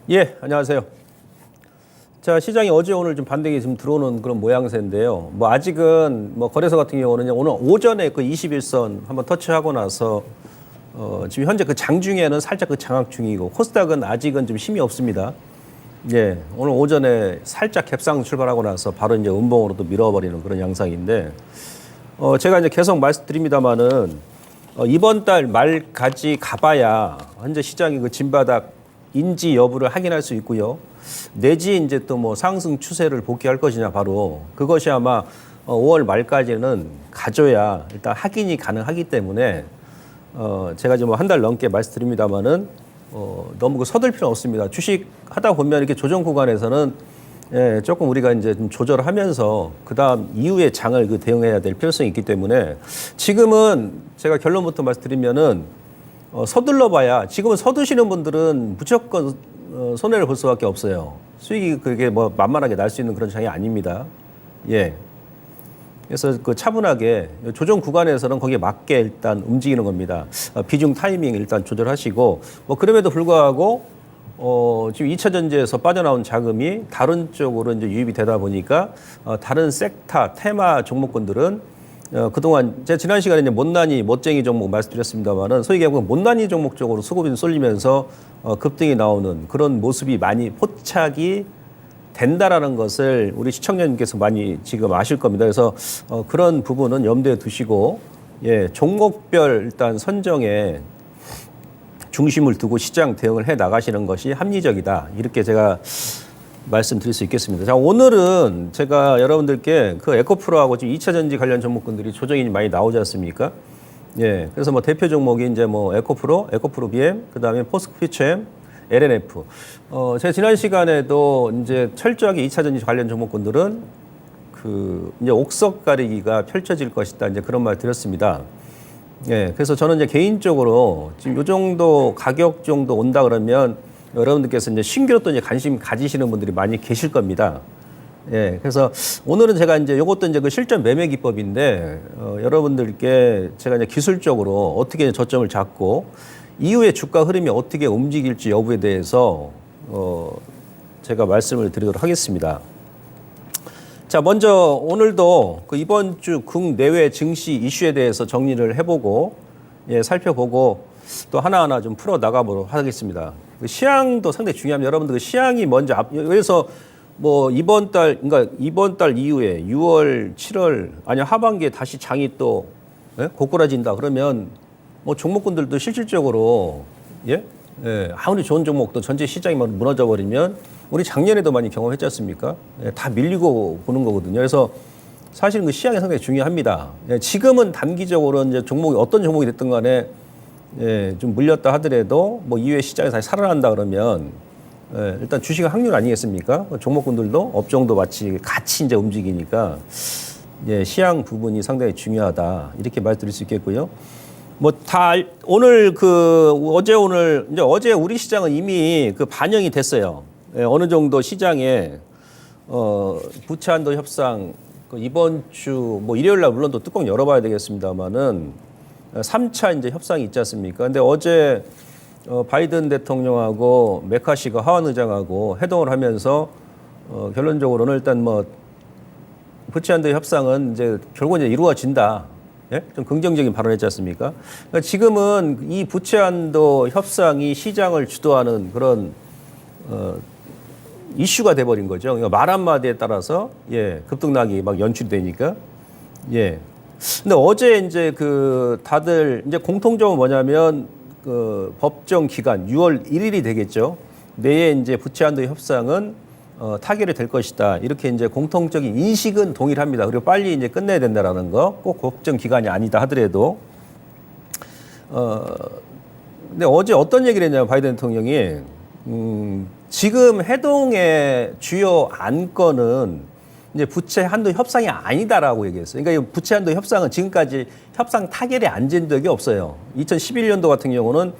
예, 안녕하세요. 자, 시장이 어제 오늘 좀 반등이 좀 들어오는 그런 모양새인데요. 뭐 아직은 뭐 거래소 같은 경우는 오늘 오전에 그 21선 한번 터치하고 나서 지금 현재 그 장중에는 살짝 그 장악 중이고 코스닥은 아직은 좀 힘이 없습니다. 예, 오늘 오전에 살짝 갭상 출발하고 나서 바로 이제 음봉으로 또 밀어버리는 그런 양상인데 제가 이제 계속 말씀드립니다만은 이번 달 말까지 가봐야 현재 시장이 그 진바닥 인지 여부를 확인할 수 있고요. 내지 이제 또 뭐 상승 추세를 복귀할 것이냐 바로 그것이 아마 5월 말까지는 가져야 일단 확인이 가능하기 때문에 제가 지금 한 달 넘게 말씀드립니다만은 너무 그 서둘 필요는 없습니다. 주식 하다 보면 이렇게 조정 구간에서는 예, 조금 우리가 이제 좀 조절하면서 그다음 이후에 장을 그 대응해야 될 필요성이 있기 때문에 지금은 제가 결론부터 말씀드리면은 서둘러 봐야 지금은 서두시는 분들은 무조건 손해를 볼 수밖에 없어요. 수익이 그게 뭐 만만하게 날 수 있는 그런 장이 아닙니다. 예. 그래서 그 차분하게 조정 구간에서는 거기에 맞게 일단 움직이는 겁니다. 비중 타이밍 일단 조절하시고 뭐 그럼에도 불구하고 지금 2차 전지에서 빠져나온 자금이 다른 쪽으로 이제 유입이 되다 보니까 다른 섹터 테마 종목군들은 그동안 제가 지난 시간에 이제 못난이 멋쟁이 종목 말씀드렸습니다만은 소위 얘기하면 못난이 종목 쪽으로 수급이 쏠리면서 급등이 나오는 그런 모습이 많이 포착이 된다라는 것을 우리 시청자님께서 많이 지금 아실 겁니다. 그래서 그런 부분은 염두에 두시고 예, 종목별 일단 선정에 중심을 두고 시장 대응을 해 나가시는 것이 합리적이다. 이렇게 제가 말씀드릴 수 있겠습니다. 자, 오늘은 제가 여러분들께 그 에코프로하고 지금 2차 전지 관련 종목군들이 조정이 많이 나오지 않습니까? 예. 그래서 뭐 대표 종목이 이제 뭐 에코프로 BM, 그 다음에 포스코피처엠, LNF. 제가 지난 시간에도 이제 철저하게 2차 전지 관련 종목군들은 그 이제 옥석 가리기가 펼쳐질 것이다. 이제 그런 말 드렸습니다. 예. 그래서 저는 이제 개인적으로 지금 요 정도 가격 정도 온다 그러면 여러분들께서 이제 신규로 또 이제 관심 가지시는 분들이 많이 계실 겁니다. 예, 그래서 오늘은 제가 이제 이것도 이제 그 실전 매매 기법인데 여러분들께 제가 이제 기술적으로 어떻게 저점을 잡고 이후에 주가 흐름이 어떻게 움직일지 여부에 대해서 제가 말씀을 드리도록 하겠습니다. 자, 먼저 오늘도 그 이번 주 국내외 증시 이슈에 대해서 정리를 해보고 예, 살펴보고 또 하나하나 좀 풀어 나가보도록 하겠습니다. 시향도 상당히 중요합니다. 여러분들 그 시향이 먼저 그래서 뭐 이번 달 이후에 6월, 7월 아니 하반기에 다시 장이 또 예? 고꾸라진다 그러면 뭐 종목군들도 실질적으로 예? 예, 아무리 좋은 종목도 전체 시장이 무너져 버리면 우리 작년에도 많이 경험했지 않습니까? 예, 다 밀리고 보는 거거든요. 그래서 사실은 그 시향이 상당히 중요합니다. 예, 지금은 단기적으로 이제 종목이 어떤 종목이 됐든 간에 예, 좀 물렸다 하더라도 뭐 이후에 시장에서 다시 살아난다 그러면 예, 일단 주식은 확률 아니겠습니까? 종목군들도 업종도 마치 같이 이제 움직이니까 예, 시향 부분이 상당히 중요하다 이렇게 말씀드릴 수 있겠고요. 뭐 다 오늘 그 어제 우리 시장은 이미 그 반영이 됐어요. 예, 어느 정도 시장에 부채 한도 협상 그 이번 주 뭐 일요일 날 물론 또 뚜껑 열어봐야 되겠습니다만은 3차 이제 협상이 있지 않습니까? 근데 어제 바이든 대통령하고 메카시가 하원 의장하고 회동을 하면서 결론적으로는 일단 뭐 부채 한도 협상은 이제 결국 이제 이루어진다. 예? 좀 긍정적인 발언했지 않습니까? 그러니까 지금은 이 부채 한도 협상이 시장을 주도하는 그런 이슈가 돼버린 거죠. 그러니까 말 한마디에 따라서 예, 급등락이 막 연출되니까 예. 근데 어제 이제 그 다들 이제 공통적으로 뭐냐면 그 법정 기간 6월 1일이 되겠죠. 내에 이제 부채 한도 협상은 타결이 될 것이다. 이렇게 이제 공통적인 인식은 동일합니다. 그리고 빨리 이제 끝내야 된다라는 거. 꼭 법정 기간이 아니다 하더라도 근데 어제 어떤 얘기를 했냐면 바이든 대통령이 지금 해동의 주요 안건은 이제 부채 한도 협상이 아니다라고 얘기했어요. 그러니까 이 부채 한도 협상은 지금까지 협상 타결이 안 된 적이 없어요. 2011년도 같은 경우는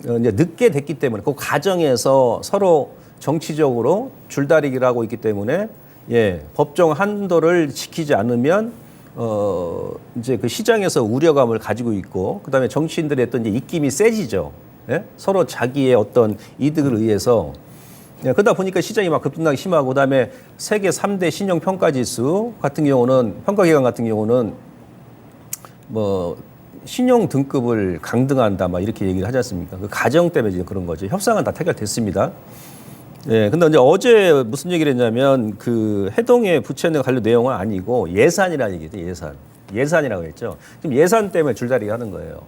이제 늦게 됐기 때문에 그 과정에서 서로 정치적으로 줄다리기를 하고 있기 때문에 예, 법정 한도를 지키지 않으면 이제 그 시장에서 우려감을 가지고 있고 그다음에 정치인들의 어떤 이제 입김이 세지죠. 예? 서로 자기의 어떤 이득을 위해서 예, 그러다 보니까 시장이 막 급등하기 심하고 그다음에 세계 3대 신용 평가 지수 같은 경우는 평가기관 같은 경우는 뭐 신용 등급을 강등한다 막 이렇게 얘기를 하지 않습니까? 그 가정 때문에 이제 그런 거죠. 협상은 다 타결됐습니다. 예, 근데 이제 어제 무슨 얘기를 했냐면 그 해동의 부채는 관련 내용은 아니고 예산이라는 얘기죠. 예산이라고 했죠. 지금 예산 때문에 줄다리기 하는 거예요.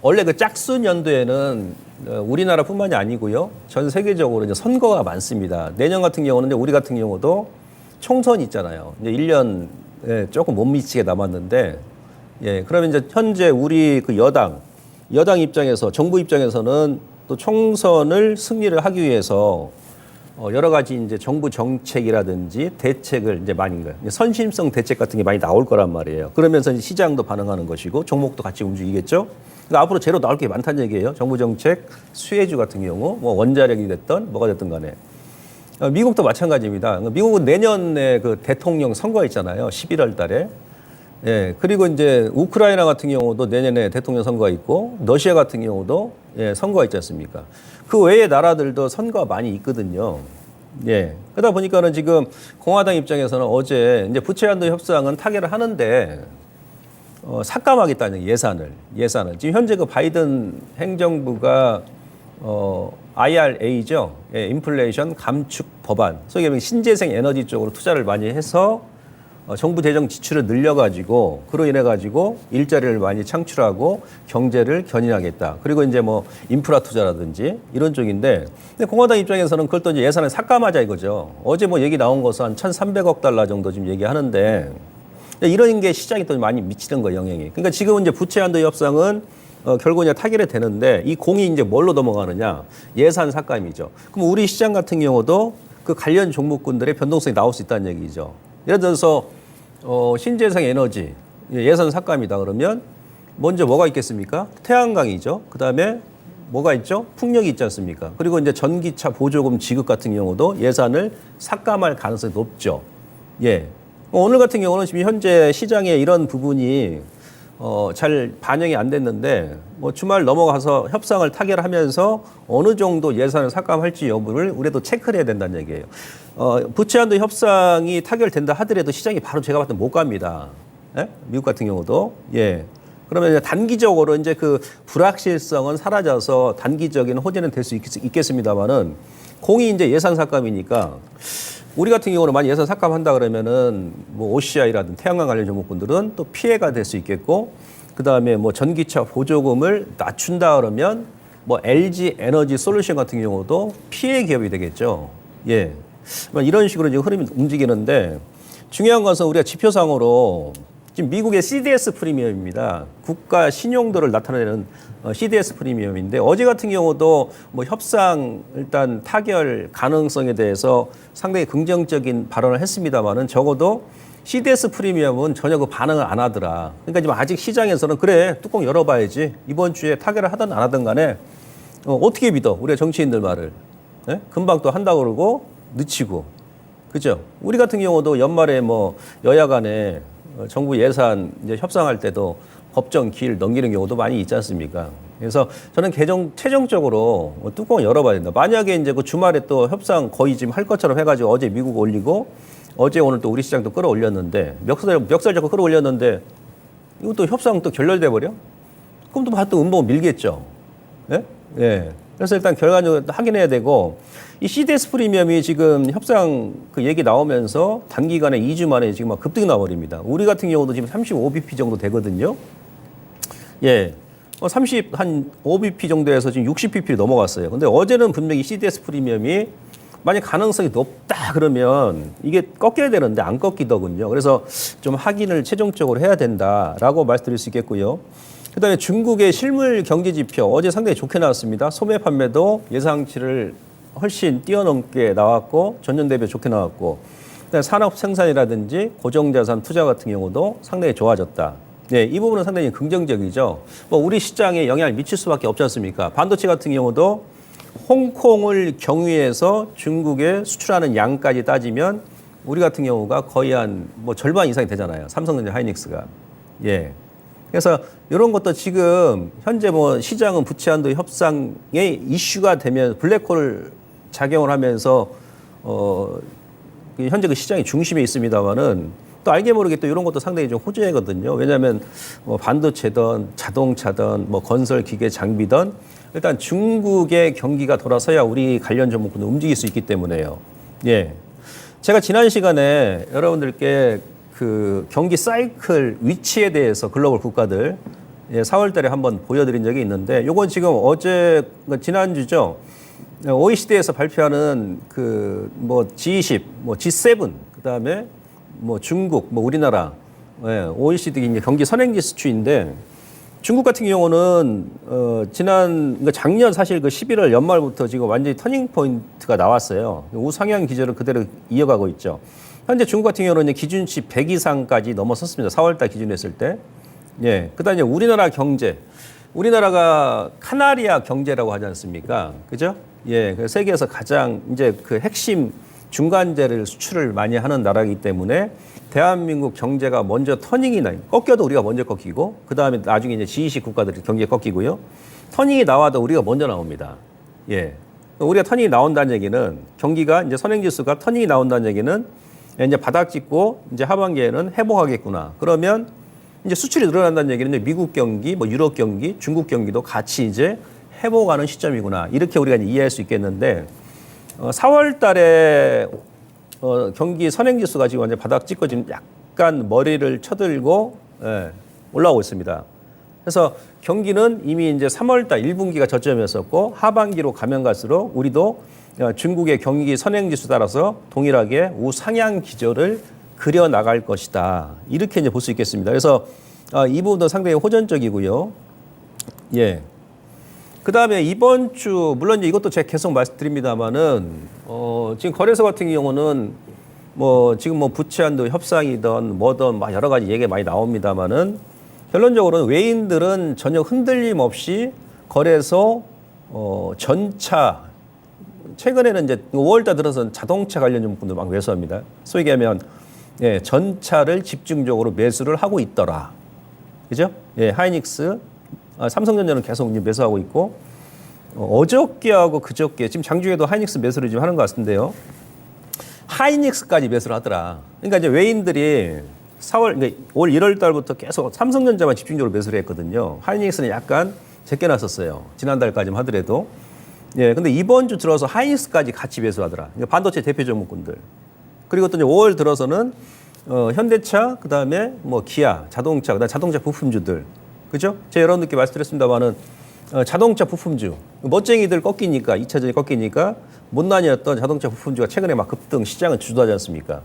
원래 그 짝수 연도에는 우리나라뿐만이 아니고요. 전 세계적으로 이제 선거가 많습니다. 내년 같은 경우는 이제 우리 같은 경우도 총선이 있잖아요. 이제 1년 조금 못 미치게 남았는데 예, 그러면 이제 현재 우리 그 여당 입장에서 정부 입장에서는 또 총선을 승리를 하기 위해서 여러 가지 이제 정부 정책이라든지 대책을 이제 많이 거예요. 선심성 대책 같은 게 많이 나올 거란 말이에요. 그러면서 시장도 반응하는 것이고 종목도 같이 움직이겠죠. 그러니까 앞으로 제로 나올 게 많다는 얘기예요. 정부 정책, 수혜주 같은 경우, 뭐 원자력이 됐던 뭐가 됐든 간에. 미국도 마찬가지입니다. 미국은 내년에 그 대통령 선거 있잖아요. 11월 달에. 예, 그리고 이제 우크라이나 같은 경우도 내년에 대통령 선거가 있고, 러시아 같은 경우도 예, 선거가 있지 않습니까? 그 외의 나라들도 선거가 많이 있거든요. 예. 그러다 보니까는 지금 공화당 입장에서는 어제 이제 부채 한도 협상은 타결을 하는데, 삭감하겠다는 예산을. 지금 현재 그 바이든 행정부가, IRA죠. 예, 인플레이션 감축 법안. 소위 말하면 신재생 에너지 쪽으로 투자를 많이 해서 정부 재정 지출을 늘려가지고 그로 인해가지고 일자리를 많이 창출하고 경제를 견인하겠다. 그리고 이제 뭐 인프라 투자라든지 이런 쪽인데 근데 공화당 입장에서는 그걸 또 이제 예산을 삭감하자 이거죠. 어제 뭐 얘기 나온 것은 한 1,300억 달러 정도 지금 얘기하는데 이런 게 시장이 또 많이 미치는 거예요, 영향이. 그러니까 지금은 이제 부채 한도 협상은 결국 이제 타결이 되는데 이 공이 이제 뭘로 넘어가느냐? 예산 삭감이죠. 그럼 우리 시장 같은 경우도 그 관련 종목군들의 변동성이 나올 수 있다는 얘기죠. 예를 들어서 신재생 에너지 예산 삭감이다 그러면 먼저 뭐가 있겠습니까? 태양광이죠. 그다음에 뭐가 있죠? 풍력이 있지 않습니까? 그리고 이제 전기차 보조금 지급 같은 경우도 예산을 삭감할 가능성이 높죠. 예. 오늘 같은 경우는 지금 현재 시장에 이런 부분이 잘 반영이 안 됐는데 뭐 주말 넘어가서 협상을 타결하면서 어느 정도 예산을 삭감할지 여부를 우리도 체크를 해야 된다는 얘기예요. 부채 한도 협상이 타결된다 하더라도 시장이 바로 제가 봤을 때 못 갑니다. 예? 미국 같은 경우도. 예. 그러면 이제 단기적으로 이제 그 불확실성은 사라져서 단기적인 호재는 될 수 있겠습니다만은 공이 이제 예산 삭감이니까 우리 같은 경우는 만약 예산 삭감한다 그러면은 뭐 OCI라든 태양광 관련 종목군들은 또 피해가 될 수 있겠고 그 다음에 뭐 전기차 보조금을 낮춘다 그러면 뭐 LG 에너지 솔루션 같은 경우도 피해 기업이 되겠죠. 예. 이런 식으로 이제 흐름이 움직이는데 중요한 것은 우리가 지표상으로 지금 미국의 CDS 프리미엄입니다. 국가 신용도를 나타내는 CDS 프리미엄인데 어제 같은 경우도 뭐 협상 일단 타결 가능성에 대해서 상당히 긍정적인 발언을 했습니다만은 적어도 CDS 프리미엄은 전혀 그 반응을 안 하더라. 그러니까 지금 아직 시장에서는 그래 뚜껑 열어봐야지 이번 주에 타결을 하든 안 하든 간에 어떻게 믿어 우리가 정치인들 말을 예? 금방 또 한다고 그러고 늦추고 그죠? 우리 같은 경우도 연말에 뭐 여야 간에 정부 예산 이제 협상할 때도 법정 길 넘기는 경우도 많이 있지 않습니까? 그래서 저는 최종적으로 뚜껑을 열어봐야 된다. 만약에 이제 그 주말에 또 협상 거의 지금 할 것처럼 해가지고 어제 미국 올리고 어제 오늘 또 우리 시장도 끌어올렸는데 멱살 잡고 끌어올렸는데 이것도 협상 또 결렬돼 버려? 그럼 또 음봉 밀겠죠. 예? 예. 그래서 일단 결과적으로 확인해야 되고 이 CDS 프리미엄이 지금 협상 그 얘기 나오면서 단기간에 2주 만에 지금 막 급등이 나버립니다. 우리 같은 경우도 지금 35bp 정도 되거든요. 예. 한 5bp 정도에서 지금 60bp로 넘어갔어요. 근데 어제는 분명히 CDS 프리미엄이 만약 가능성이 높다 그러면 이게 꺾여야 되는데 안 꺾이더군요. 그래서 좀 확인을 최종적으로 해야 된다라고 말씀드릴 수 있겠고요. 그다음에 중국의 실물 경제 지표 어제 상당히 좋게 나왔습니다. 소매 판매도 예상치를 훨씬 뛰어넘게 나왔고 전년 대비 좋게 나왔고 그다음에 산업 생산이라든지 고정자산 투자 같은 경우도 상당히 좋아졌다. 네, 이 부분은 상당히 긍정적이죠. 뭐 우리 시장에 영향을 미칠 수밖에 없지 않습니까? 반도체 같은 경우도 홍콩을 경유해서 중국에 수출하는 양까지 따지면 우리 같은 경우가 거의 한 뭐 절반 이상이 되잖아요. 삼성전자 하이닉스가. 예. 그래서 이런 것도 지금 현재 뭐 시장은 부채 한도 협상의 이슈가 되면 블랙홀 작용을 하면서 현재 그 시장의 중심에 있습니다만은 또 알게 모르게 또 이런 것도 상당히 좀 호재거든요. 왜냐하면 뭐 반도체든 자동차든 뭐 건설 기계 장비든 일단 중국의 경기가 돌아서야 우리 관련 종목군도 움직일 수 있기 때문에요. 예. 제가 지난 시간에 여러분들께 그 경기 사이클 위치에 대해서 글로벌 국가들 4월 달에 한번 보여드린 적이 있는데 요건 지금 어제 지난주죠. OECD에서 발표하는 그 뭐 G20, 뭐 G7, 그다음에 뭐 중국, 뭐 우리나라 OECD 이제 경기 선행지수 추인데 중국 같은 경우는 그러니까 작년 사실 그 11월 연말부터 지금 완전히 터닝 포인트가 나왔어요. 우상향 기조를 그대로 이어가고 있죠. 현재 중국 같은 경우는 이제 기준치 100 이상까지 넘어섰습니다. 4월달 기준으로 했을 때. 예. 그다음에 이제 우리나라 경제. 우리나라가 카나리아 경제라고 하지 않습니까? 그죠? 예. 세계에서 가장 이제 그 핵심 중간재를 수출을 많이 하는 나라이기 때문에 대한민국 경제가 먼저 터닝이 나요. 꺾여도 우리가 먼저 꺾이고, 그 다음에 나중에 이제 G20 국가들이 경기에 꺾이고요. 터닝이 나와도 우리가 먼저 나옵니다. 예. 우리가 터닝이 나온다는 얘기는 경기가 이제 선행지수가 터닝이 나온다는 얘기는 이제 바닥 찍고 이제 하반기에는 회복하겠구나. 그러면 이제 수출이 늘어난다는 얘기는 이제 미국 경기, 뭐 유럽 경기, 중국 경기도 같이 이제 회복하는 시점이구나. 이렇게 우리가 이제 이해할 수 있겠는데 4월 달에 경기 선행지수가 지금 완전 바닥 찍고 지금 약간 머리를 쳐들고 올라오고 있습니다. 그래서 경기는 이미 이제 3월 달 1분기가 저점이었었고 하반기로 가면 갈수록 우리도 중국의 경기 선행지수 따라서 동일하게 우상향 기조를 그려 나갈 것이다. 이렇게 이제 볼 수 있겠습니다. 그래서 이 부분도 상당히 호전적이고요. 예. 그 다음에 이번 주, 물론 이제 이것도 제가 계속 말씀드립니다만은, 지금 거래소 같은 경우는 뭐 지금 뭐 부채 한도 협상이든 뭐든 막 여러 가지 얘기가 많이 나옵니다만은 결론적으로는 외인들은 전혀 흔들림 없이 거래소, 전차, 최근에는 이제 5월달 들어서 자동차 관련 종목들도 막 매수합니다. 소위 얘기하면, 예, 전차를 집중적으로 매수를 하고 있더라. 그죠? 예, 하이닉스, 삼성전자는 계속 매수하고 있고, 어저께하고 그저께, 지금 장중에도 하이닉스 매수를 지금 하는 것 같은데요. 하이닉스까지 매수를 하더라. 그러니까 이제 외인들이 4월, 그러니까 올 1월 달부터 계속 삼성전자만 집중적으로 매수를 했거든요. 하이닉스는 약간 제껴놨었어요. 지난달까지만 하더라도. 예, 근데 이번 주 들어서 하이닉스까지 같이 매수하더라. 그러니까 반도체 대표 종목군들. 그리고 또 이제 5월 들어서는 현대차, 그 다음에 뭐 기아, 자동차, 그다음 자동차 부품주들. 그죠? 제가 여러분들께 말씀드렸습니다만은 자동차 부품주, 멋쟁이들 꺾이니까, 2차전이 꺾이니까 못난이었던 자동차 부품주가 최근에 막 급등, 시장을 주도하지 않습니까?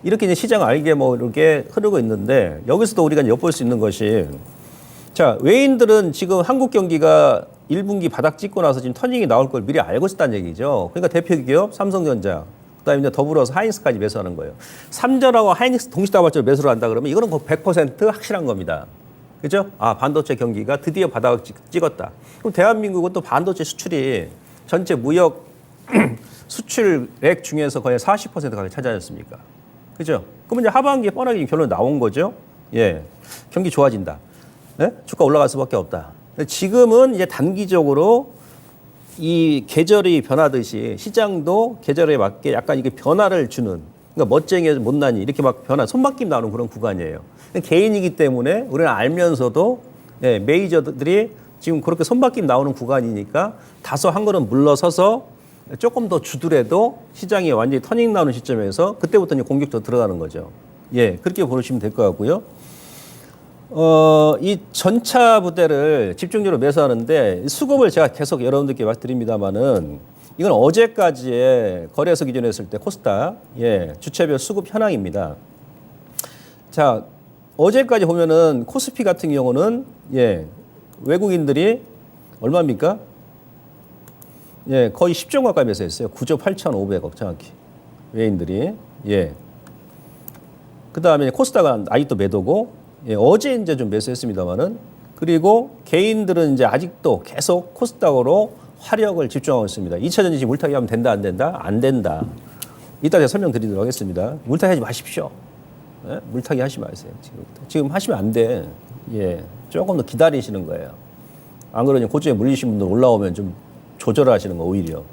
이렇게 이제 시장을 알게 모르게 흐르고 있는데 여기서도 우리가 엿볼 수 있는 것이 자, 외인들은 지금 한국 경기가 1분기 바닥 찍고 나서 지금 터닝이 나올 걸 미리 알고 있었다는 얘기죠. 그러니까 대표 기업 삼성전자, 그다음에 이제 더불어서 하이닉스까지 매수하는 거예요. 삼전하고 하이닉스 동시다발적으로 매수를 한다 그러면 이거는 100% 확실한 겁니다. 그죠? 아, 반도체 경기가 드디어 바닥을 찍었다. 그럼 대한민국은 또 반도체 수출이 전체 무역 수출액 중에서 거의 40% 가까이 차지하지 않습니까? 그죠? 그러면 이제 하반기에 뻔하게 결론 나온 거죠. 예. 경기 좋아진다. 네? 주가 올라갈 수밖에 없다. 지금은 이제 단기적으로 이 계절이 변하듯이 시장도 계절에 맞게 약간 이게 변화를 주는, 그러니까 멋쟁이에서 못난이 이렇게 막 변화, 손바뀜 나오는 그런 구간이에요. 개인이기 때문에 우리는 알면서도 예, 메이저들이 지금 그렇게 손바뀜 나오는 구간이니까 다소 한 걸음 물러서서 조금 더 주더라도 시장이 완전히 터닝 나오는 시점에서 그때부터 이제 공격적으로 들어가는 거죠. 예, 그렇게 보시면 될 것 같고요. 이 전차 부대를 집중적으로 매수하는데 수급을 제가 계속 여러분들께 말씀드립니다만은 이건 어제까지의 거래소 기준으로 했을 때 코스닥 예, 주체별 수급 현황입니다. 자, 어제까지 보면은 코스피 같은 경우는 예, 외국인들이 얼마입니까? 예, 거의 10조 가까이 매수했어요. 9조 8,500억 정확히 외인들이 예. 그 다음에 코스닥은 아직도 매도고. 예, 어제 이제 좀 매수했습니다만은 그리고 개인들은 이제 아직도 계속 코스닥으로 화력을 집중하고 있습니다. 2차 전지 물타기 하면 된다 안 된다? 안 된다. 이따 제가 설명드리도록 하겠습니다. 물타기 하지 마십시오. 예? 물타기 하지 마세요. 지금 하시면 안 돼. 예. 조금 더 기다리시는 거예요. 안 그러니 고점에 물리신 분들 올라오면 좀 조절하시는 거 오히려.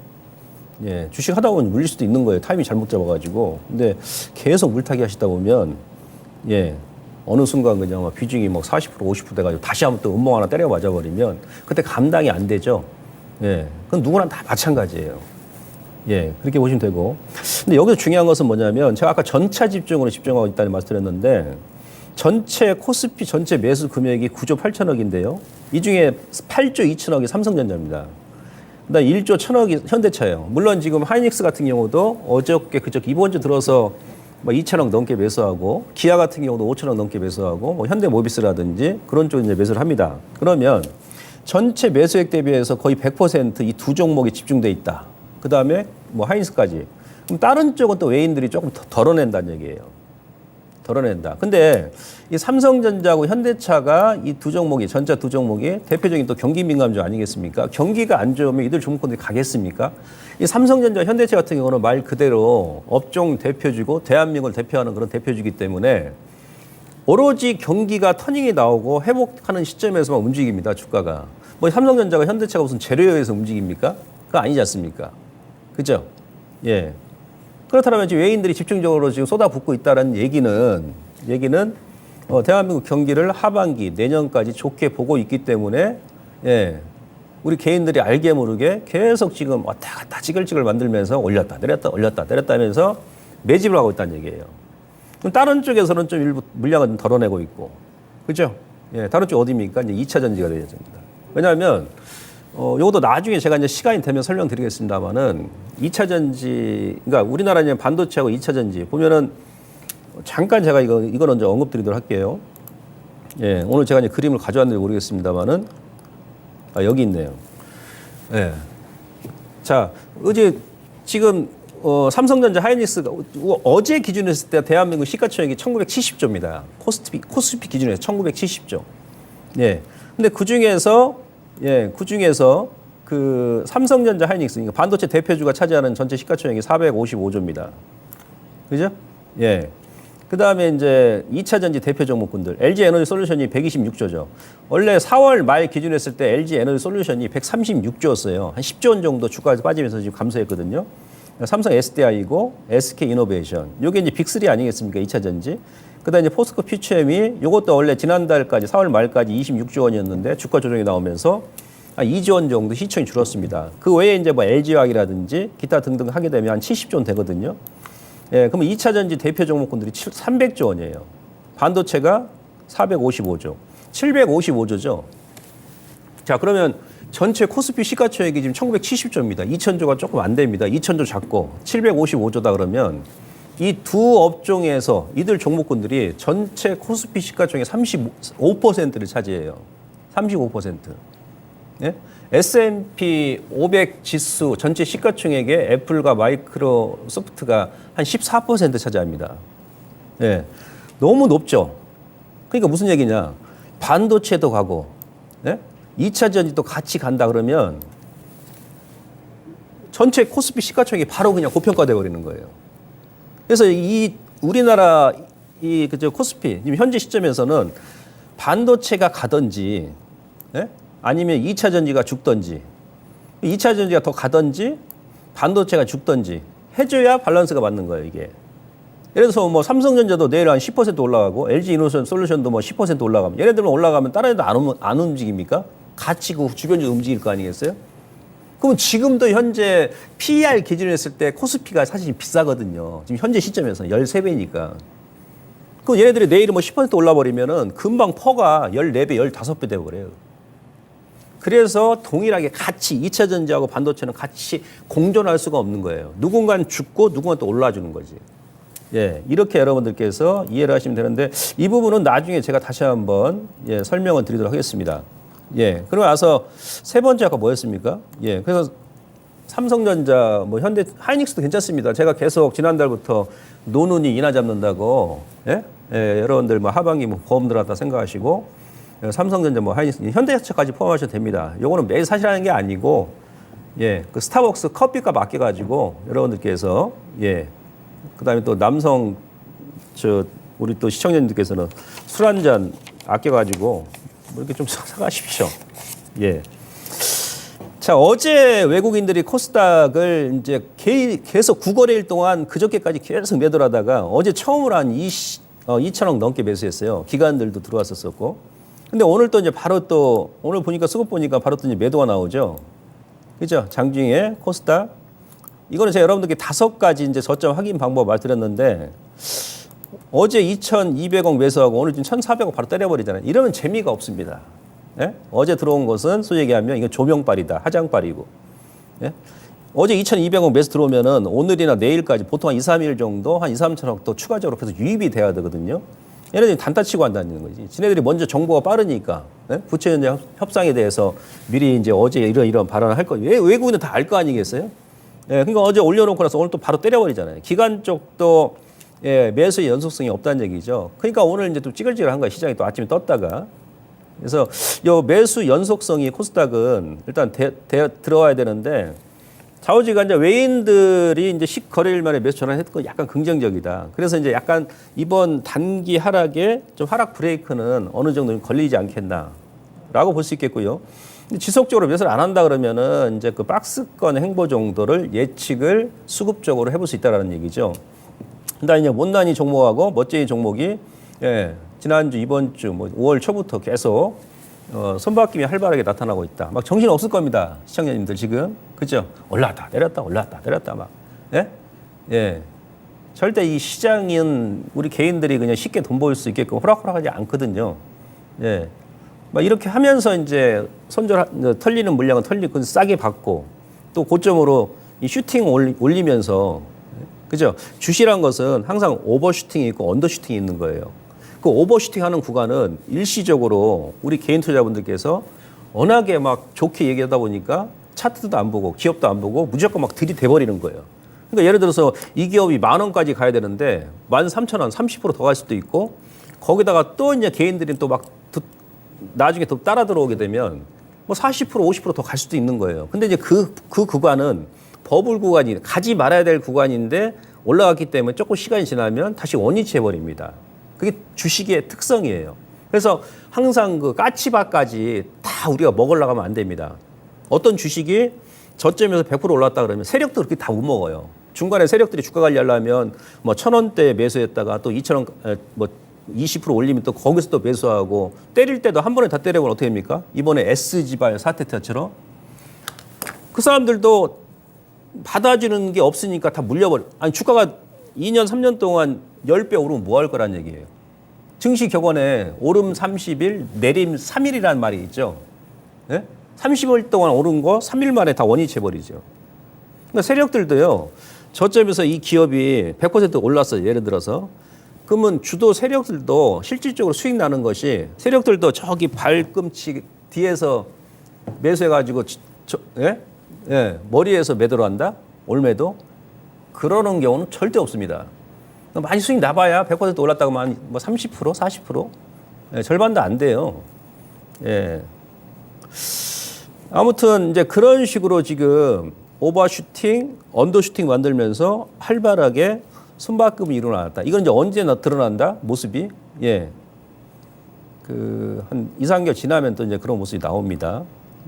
예. 주식 하다 보면 물릴 수도 있는 거예요. 타이밍 잘못 잡아가지고. 근데 계속 물타기 하시다 보면 예. 어느 순간 그냥 막 비중이 뭐 40% 50% 돼가지고 다시 한번 또 음봉 하나 때려 맞아버리면 그때 감당이 안 되죠. 예. 그건 누구나 다 마찬가지예요. 예. 그렇게 보시면 되고. 근데 여기서 중요한 것은 뭐냐면 제가 아까 전차 집중으로 집중하고 있다는 말씀 드렸는데 전체 코스피 전체 매수 금액이 9조 8천억인데요. 이 중에 8조 2천억이 삼성전자입니다. 그다음 1조 1천억이 현대차예요. 물론 지금 하이닉스 같은 경우도 어저께 그저께 이번 주 들어서 뭐 2천억 넘게 매수하고 기아 같은 경우도 5천억 넘게 매수하고 뭐 현대모비스라든지 그런 쪽 이제 매수를 합니다. 그러면 전체 매수액 대비해서 거의 100% 이 두 종목이 집중돼 있다. 그다음에 뭐 하이닉스까지. 그럼 다른 쪽은 또 외인들이 조금 더 덜어낸다는 얘기예요. 덜어낸다. 근데 이 삼성전자하고 현대차가 이 두 종목이 전자 두 종목이 대표적인 또 경기 민감주 아니겠습니까? 경기가 안 좋으면 이들 종목들이 가겠습니까? 이 삼성전자, 현대차 같은 경우는 말 그대로 업종 대표주고 대한민국을 대표하는 그런 대표주기 때문에 오로지 경기가 터닝이 나오고 회복하는 시점에서만 움직입니다. 주가가. 뭐 삼성전자가 현대차가 무슨 재료에 의해서 움직입니까? 그거 아니지 않습니까? 그죠? 예. 그렇다면 지금 외인들이 집중적으로 지금 쏟아붓고 있다는 얘기는 대한민국 경기를 하반기 내년까지 좋게 보고 있기 때문에 예. 우리 개인들이 알게 모르게 계속 지금 왔다 갔다 찌글찌글 만들면서 올렸다 내렸다 하면서 매집을 하고 있다는 얘기예요. 그럼 다른 쪽에서는 좀 일부 물량을 좀 덜어내고 있고. 그죠? 예. 다른 쪽 어디입니까? 이제 2차 전지가 되겠습니다. 왜냐하면 요것도 나중에 제가 이제 시간이 되면 설명드리겠습니다만은 2차 전지, 그러니까 우리나라 이제 반도체하고 2차 전지 보면은 잠깐 제가 이거는 이제 언급드리도록 할게요. 예, 오늘 제가 이제 그림을 가져왔는지 모르겠습니다만은 여기 있네요. 예. 자, 어제 지금 삼성전자 하이닉스가 어제 기준으로 했을 때 대한민국 시가총액이 1970조입니다. 코스피 기준에서 1970조. 예. 근데 그 중에서 그 삼성전자 하이닉스, 그러니까 반도체 대표주가 차지하는 전체 시가총액이 455조입니다. 그죠? 예. 그 다음에 이제 2차 전지 대표 종목군들, LG 에너지 솔루션이 126조죠. 원래 4월 말 기준으로 했을 때 LG 에너지 솔루션이 136조였어요. 한 10조 원 정도 주가에서 빠지면서 지금 감소했거든요. 삼성 SDI고 SK 이노베이션. 요게 이제 빅3 아니겠습니까? 2차 전지. 그 다음에 이제 포스코 퓨처엠이 요것도 원래 지난달까지 4월 말까지 26조 원이었는데 주가 조정이 나오면서 한 2조 원 정도 시총이 줄었습니다. 그 외에 이제 뭐 LG화학이라든지 기타 등등 하게 되면 한 70조 원 되거든요. 예, 그러면 2차 전지 대표 종목군들이 300조 원이에요. 반도체가 455조. 755조죠. 자, 그러면 전체 코스피 시가총액이 지금 1970조입니다. 2000조가 조금 안 됩니다. 2000조 작고 755조다 그러면 이 두 업종에서 이들 종목군들이 전체 코스피 시가총액 35%를 차지해요. 35%. 예? S&P 500 지수 전체 시가총액의 애플과 마이크로소프트가 한 14% 차지합니다. 예. 너무 높죠. 그러니까 무슨 얘기냐. 반도체도 가고, 예? 2차 전지도 같이 간다 그러면 전체 코스피 시가총액이 바로 그냥 고평가돼 버리는 거예요. 그래서 이 우리나라 이 그저 코스피 지금 현재 시점에서는 반도체가 가든지, 예? 아니면 2차 전지가 죽든지, 2차 전지가 더 가든지, 반도체가 죽든지 해줘야 밸런스가 맞는 거예요, 이게. 예를 들어서 뭐 삼성전자도 내일 한 10% 올라가고, LG 이노션 솔루션도 뭐 10% 올라가면, 얘네들은 올라가면 다른 애들 안 움직입니까? 같이 그 주변적으로 움직일 거 아니겠어요? 그럼 지금도 현재 PER 기준으로 했을 때 코스피가 사실 비싸거든요. 지금 현재 시점에서 13배니까. 그럼 얘네들이 내일 뭐 10% 올라버리면은 금방 퍼가 14배, 15배 되어버려요. 그래서 동일하게 같이 2차 전지하고 반도체는 같이 공존할 수가 없는 거예요. 누군가는 죽고 누군가는 또 올라주는 거지. 예, 이렇게 여러분들께서 이해를 하시면 되는데 이 부분은 나중에 제가 다시 한번 설명을 드리도록 하겠습니다. 예, 그러고 나서 세 번째 아까 뭐였습니까? 예, 그래서 삼성전자, 뭐 현대, 하이닉스도 괜찮습니다. 제가 계속 지난달부터 노는이 인하 잡는다고, 예, 여러분들 뭐 하반기 뭐 보험 들어갔다 생각하시고, 삼성전자, 뭐 하이닉스, 현대차까지 포함하셔도 됩니다. 요거는 매일 사실하는 게 아니고, 예, 그 스타벅스 커피값 아껴가지고 여러분들께서, 예, 그 다음에 또 남성 우리 또 시청자님들께서는 술 한 잔 아껴가지고 뭐 이렇게 좀 사가십시오. 예. 자, 어제 외국인들이 코스닥을 이제 계속 9거래일 동안 그저께까지 계속 매도하다가 어제 처음으로 한 2천억 넘게 매수했어요. 기관들도 들어왔었고. 근데 오늘 또 이제 바로 또 오늘 보니까 수급 보니까 바로 또 이제 매도가 나오죠. 그죠? 장중에 코스닥. 이거는 제가 여러분들께 5가지 이제 저점 확인 방법 말드렸는데 어제 2,200억 매수하고 오늘 지금 1,400억 바로 때려버리잖아요. 이러면 재미가 없습니다. 예? 어제 들어온 것은 소위 얘기하면 이건 조명빨이다. 화장빨이고. 예? 어제 2,200억 매수 들어오면은 오늘이나 내일까지 보통 한 2, 3일 정도 한 2, 3천억 또 추가적으로 계속 유입이 돼야 되거든요. 얘네들이 단타 치고 한다는 거지. 지네들이 먼저 정보가 빠르니까 예? 부채 현재 협상에 대해서 미리 이제 어제 이런 발언을 할 거예요. 외국인은 다 알 거 아니겠어요? 예, 그러니까 어제 올려놓고 나서 오늘 또 바로 때려버리잖아요. 기관 쪽도 예, 매수의 연속성이 없다는 얘기죠. 그러니까 오늘 이제 좀 찌글찌글한 거예요. 시장이 또 아침에 떴다가. 그래서 요 매수 연속성이 코스닥은 일단 들어와야 되는데 좌우지간자 외인들이 이제 10거래일 만에 매수 전환했고 약간 긍정적이다. 그래서 이제 약간 이번 단기 하락에 좀 하락 브레이크는 어느 정도 걸리지 않겠나라고 볼 수 있겠고요. 근데 지속적으로 매수를 안 한다 그러면은 이제 그 박스권 행보 정도를 예측을 수급적으로 해볼 수 있다라는 얘기죠. 근데 이제 못난이 종목하고 멋쟁이 종목이 예, 지난주 이번 주 뭐 5월 초부터 계속 선박김이 활발하게 나타나고 있다. 막 정신 없을 겁니다. 시청자님들 지금. 그죠? 올라왔다, 내렸다, 올라왔다, 내렸다 막. 예? 예. 절대 이 시장은 우리 개인들이 그냥 쉽게 돈 벌 수 있게끔 호락호락하지 않거든요. 예. 막 이렇게 하면서 이제 털리는 물량은 털리고 싸게 받고 또 고점으로 이 슈팅 올리면서 그죠? 주시란 것은 항상 오버슈팅이 있고 언더슈팅이 있는 거예요. 그 오버슈팅 하는 구간은 일시적으로 우리 개인 투자자분들께서 워낙에 막 좋게 얘기하다 보니까 차트도 안 보고 기업도 안 보고 무조건 막 들이대버리는 거예요. 그러니까 예를 들어서 이 기업이 10,000원까지 가야 되는데 13,000원 30% 더 갈 수도 있고 거기다가 또 이제 개인들이 또 막 나중에 또 따라 들어오게 되면 뭐 40% 50% 더 갈 수도 있는 거예요. 근데 이제 그 구간은 버블 구간이 가지 말아야 될 구간인데 올라갔기 때문에 조금 시간이 지나면 다시 원위치 해버립니다. 그게 주식의 특성이에요. 그래서 항상 그 까치밥까지 다 우리가 먹으려고 하면 안 됩니다. 어떤 주식이 저점에서 100% 올랐다 그러면 세력도 그렇게 다 못 먹어요. 중간에 세력들이 주가 관리하려면 뭐 1,000원대 매수했다가 또 2,000원 뭐 20% 올리면 또 거기서 또 매수하고 때릴 때도 한 번에 다 때려보면 어떻게 됩니까? 이번에 S지발 사태 때처럼 그 사람들도 받아주는 게 없으니까 다 물려버려. 아니 주가가 2년 3년 동안 10배 오르면 뭐 할 거란 얘기예요. 증시 격언에 오름 30일 내림 3일이라는 말이 있죠. 네? 30일 동안 오른 거 3일 만에 다 원위치해버리죠. 그러니까 세력들도요. 저점에서 이 기업이 100% 올랐어요. 예를 들어서. 그러면 주도 세력들도 실질적으로 수익 나는 것이 세력들도 저기 발꿈치 뒤에서 매수해가지고 예? 예, 머리에서 매도를 한다? 올매도? 그러는 경우는 절대 없습니다. 많이 수익 나봐야 100% 올랐다고만 뭐 30%, 40%? 예, 절반도 안 돼요. 예. 아무튼 이제 그런 식으로 지금 오버슈팅, 언더슈팅 만들면서 활발하게 손바꿈이 일어났다. 이건 이제 언제 드러난다? 모습이? 예. 한 2, 3개월 지나면 또 이제 그런 모습이 나옵니다.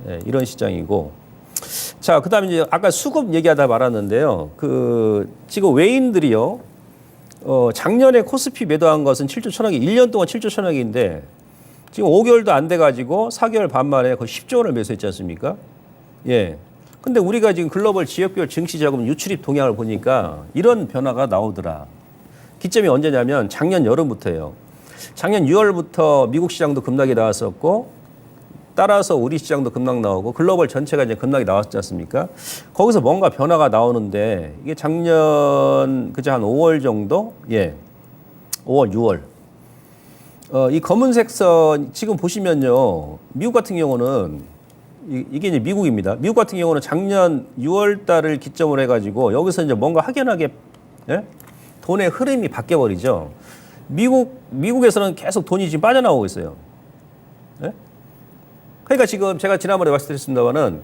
예, 이런 시장이고. 자, 그 다음에 이제 아까 수급 얘기하다 말았는데요. 지금 외인들이요. 작년에 코스피 매도한 것은 7조 1천억이, 1년 동안 7조 1천억인데 지금 5개월도 안 돼가지고 4개월 반 만에 거의 10조 원을 매수했지 않습니까? 예. 근데 우리가 지금 글로벌 지역별 증시 자금 유출입 동향을 보니까 이런 변화가 나오더라. 기점이 언제냐면 작년 여름부터예요. 작년 6월부터 미국 시장도 급락이 나왔었고 따라서 우리 시장도 급락 나오고 글로벌 전체가 이제 급락이 나왔지 않습니까? 거기서 뭔가 변화가 나오는데 이게 작년 그저 한 5월 정도? 예. 5월, 6월. 이 검은색 선 지금 보시면요. 미국 같은 경우는 이게 이제 미국입니다. 미국 같은 경우는 작년 6월 달을 기점으로 해가지고 여기서 이제 뭔가 확연하게 예? 돈의 흐름이 바뀌어 버리죠. 미국에서는 계속 돈이 지금 빠져나오고 있어요. 예? 그러니까 지금 제가 지난번에 말씀드렸습니다만은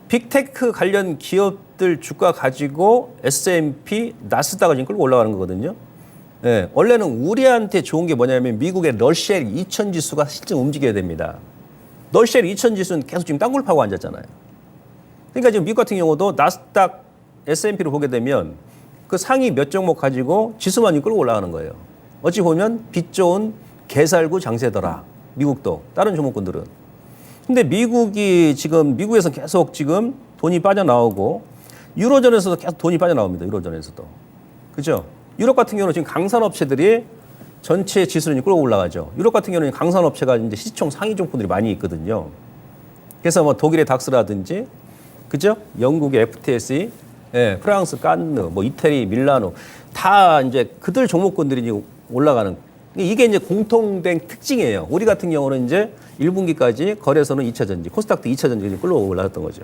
빅테크 관련 기업들 주가 가지고 S&P, 나스닥을 지금 끌고 올라가는 거거든요. 예, 원래는 우리한테 좋은 게 뭐냐면 미국의 러셀 2000 지수가 실제 움직여야 됩니다. 러셀 2000 지수는 계속 지금 땅굴 파고 앉았잖아요. 그러니까 지금 미국 같은 경우도 나스닥 S&P를 보게 되면 그 상위 몇 종목 가지고 지수만 끌고 올라가는 거예요. 어찌 보면 빛 좋은 개살구 장세더라. 미국도 다른 종목군들은. 근데 미국에서 계속 지금 돈이 빠져나오고 유로존에서도 계속 돈이 빠져나옵니다. 유로존에서도. 그죠? 유럽 같은 경우는 지금 강산업체들이 전체 지수를 끌고 올라가죠. 유럽 같은 경우는 강산업체가 이제 시총 상위 종목들이 많이 있거든요. 그래서 뭐 독일의 닥스라든지, 그죠? 영국의 FTSE, 예, 프랑스 깐느, 뭐 이태리 밀라노 다 이제 그들 종목군들이 이제 올라가는. 이게 이제 공통된 특징이에요. 우리 같은 경우는 이제 1분기까지 거래소는 2차 전지, 코스닥도 2차 전지가 끌고 올라갔던 거죠.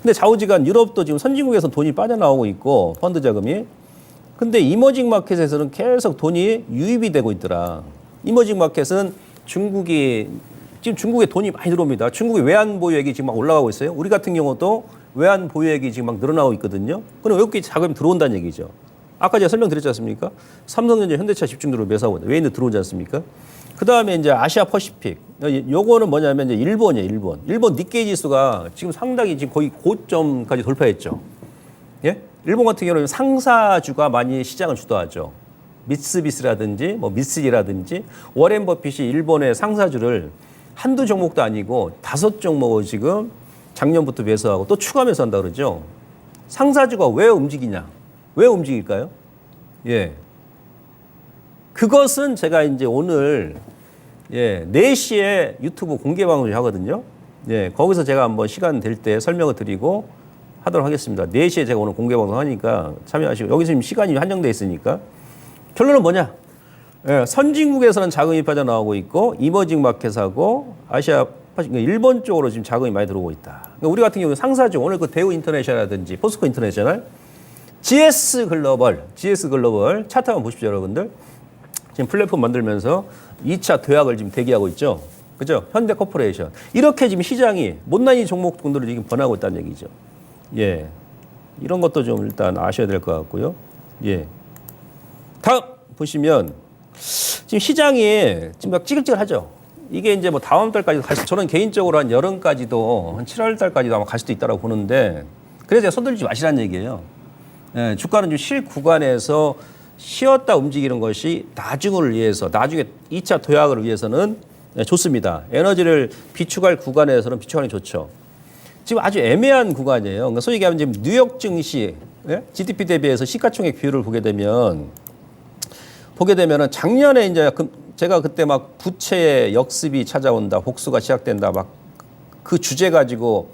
근데 좌우지간 유럽도 지금 선진국에서 돈이 빠져나오고 있고 펀드 자금이. 근데 이머징 마켓에서는 계속 돈이 유입이 되고 있더라. 이머징 마켓은 지금 중국에 돈이 많이 들어옵니다. 중국의 외환 보유액이 지금 막 올라가고 있어요. 우리 같은 경우도 외환 보유액이 지금 막 늘어나고 있거든요. 그럼 외국계 자금이 들어온다는 얘기죠. 아까 제가 설명드렸지 않습니까? 삼성전자, 현대차 집중적으로 매수하고 외인들 들어오지 않습니까? 그 다음에 이제 아시아 퍼시픽. 요거는 뭐냐면 이제 일본이에요, 일본. 일본 니케이 지수가 지금 상당히 지금 거의 고점까지 돌파했죠. 예? 일본 같은 경우는 상사주가 많이 시장을 주도하죠. 미쓰비시라든지 뭐 미쓰리라든지 워렌 버핏이 일본의 상사주를 한두 종목도 아니고 5종목을 지금 작년부터 매수하고 또 추가 매수한다 그러죠. 상사주가 왜 움직이냐? 왜 움직일까요? 예. 그것은 제가 이제 오늘 4시에 유튜브 공개 방송을 하거든요. 예. 거기서 제가 한번 시간 될 때 설명을 드리고 하도록 하겠습니다. 4시에 제가 오늘 공개 방송 하니까 참여하시고 여기서 지금 시간이 한정돼 있으니까 결론은 뭐냐? 예, 선진국에서는 자금이 빠져나오고 있고 이머징 마켓하고 아시아 일본 쪽으로 지금 자금이 많이 들어오고 있다. 그러니까 우리 같은 경우는 상사주 오늘 그 대우 인터내셔널이라든지 포스코 인터내셔널, GS 글로벌 차트 한번 보십시오, 여러분들. 지금 플랫폼 만들면서 2차 도약을 지금 대기하고 있죠. 그죠? 현대코퍼레이션. 이렇게 지금 시장이 못난이 종목군들을 지금 번하고 있다는 얘기죠. 예. 이런 것도 좀 일단 아셔야 될 것 같고요. 예. 다음 보시면 지금 시장이 지금 막 찌글찌글하죠. 이게 이제 뭐 다음 달까지 저는 개인적으로 한 여름까지도 한 7월 달까지도 아마 갈 수도 있다고 보는데 그래서 제가 손들지 마시라는 얘기예요. 예, 주가는 좀 실 구간에서 쉬었다 움직이는 것이 나중을 위해서 나중에 2차 도약을 위해서는 좋습니다. 에너지를 비축할 구간에서는 비축하는 게 좋죠. 지금 아주 애매한 구간이에요. 그러니까 소위 얘기하면 지금 뉴욕 증시 GDP 대비해서 시가총액 비율을 보게 되면은 작년에 이제 제가 그때 막 부채의 역습이 찾아온다, 복수가 시작된다, 막 그 주제 가지고